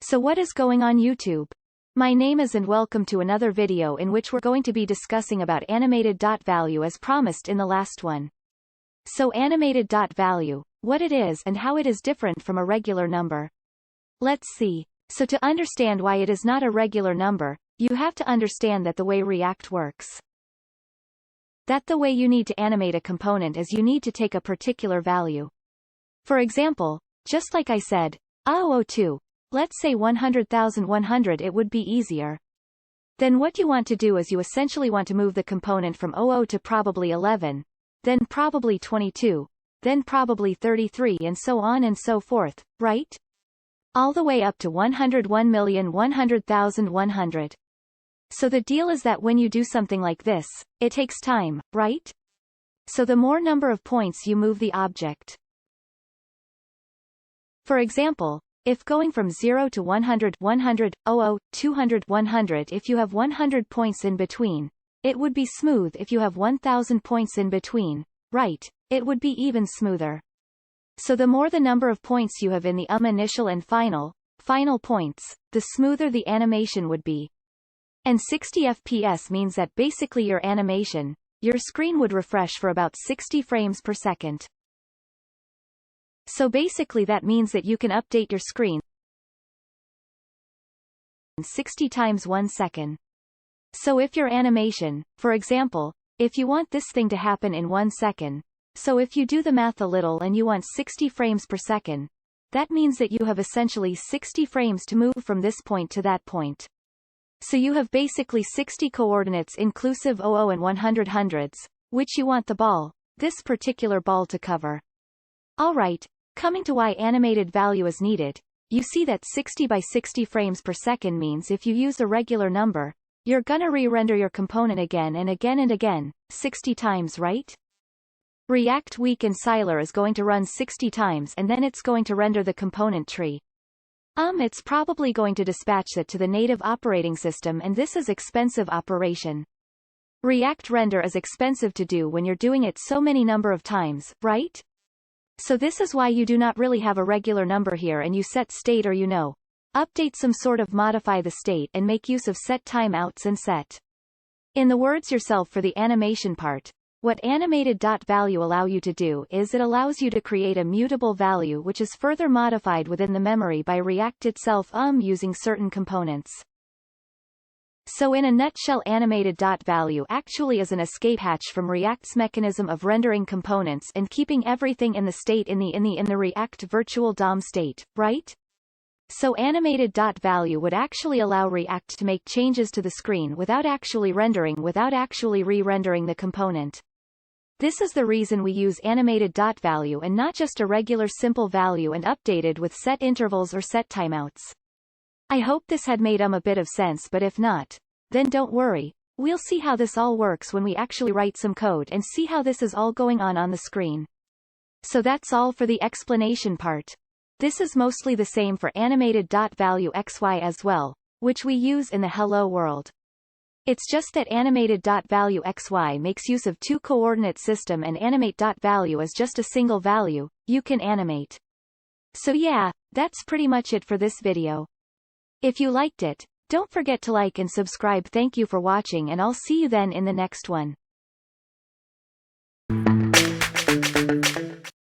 So what is going on YouTube? My name is and welcome to another video in which we're going to be discussing about Animated.Value as promised in the last one. So Animated.Value, what it is and how it is different from a regular number. Let's see. So to understand why it is not a regular number, you have to understand that the way React works. That the way you need to animate a component is you need to take a particular value. For example, just like I said, 002. Let's say 100,100, it would be easier. Then what you want to do is you essentially want to move the component from 00 to probably 11, then probably 22, then probably 33 and so on and so forth, right? All the way up to 101,100,100. So the deal is that when you do something like this, it takes time, right? So the more number of points you move the object. For example, if going from 0 to 100, 100, 00, 200, 100, if you have 100 points in between, it would be smooth. If you have 1000 points in between, right, it would be even smoother. So the more the number of points you have in the initial and final points, the smoother the animation would be. And 60 FPS means that basically your animation, your screen would refresh for about 60 frames per second. So basically that means that you can update your screen 60 times 1 second. So if your animation, for example, if you want this thing to happen in 1 second, so if you do the math a little and you want 60 frames per second, that means that you have essentially 60 frames to move from this point to that point. So you have basically 60 coordinates inclusive 00 and 100 hundreds, which you want this particular ball to cover. Alright, coming to why animated value is needed, you see that 60 by 60 frames per second means if you use a regular number, you're gonna re-render your component again and again and again, 60 times, right? React reconciler is going to run 60 times and then it's going to render the component tree. It's probably going to dispatch it to the native operating system, and this is expensive operation. React render is expensive to do when you're doing it so many number of times, right? So this is why you do not really have a regular number here and you set state, or update some sort of modify the state and make use of set timeouts and set. In the words yourself for the animation part, what Animated.Value allow you to do is it allows you to create a mutable value which is further modified within the memory by React itself using certain components. So in a nutshell, Animated.Value actually is an escape hatch from React's mechanism of rendering components and keeping everything in the state in the React virtual DOM state, right? So Animated.Value would actually allow React to make changes to the screen without actually re-rendering the component. This is the reason we use Animated.Value and not just a regular simple value and updated with set intervals or set timeouts. I hope this had made a bit of sense, but if not, then don't worry. We'll see how this all works when we actually write some code and see how this is all going on the screen. So that's all for the explanation part. This is mostly the same for Animated.Value XY as well, which we use in the Hello World. It's just that Animated.Value XY makes use of two coordinate system and Animate.Value is just a single value you can animate. So yeah, that's pretty much it for this video. If you liked it, don't forget to like and subscribe. Thank you for watching and I'll see you then in the next one.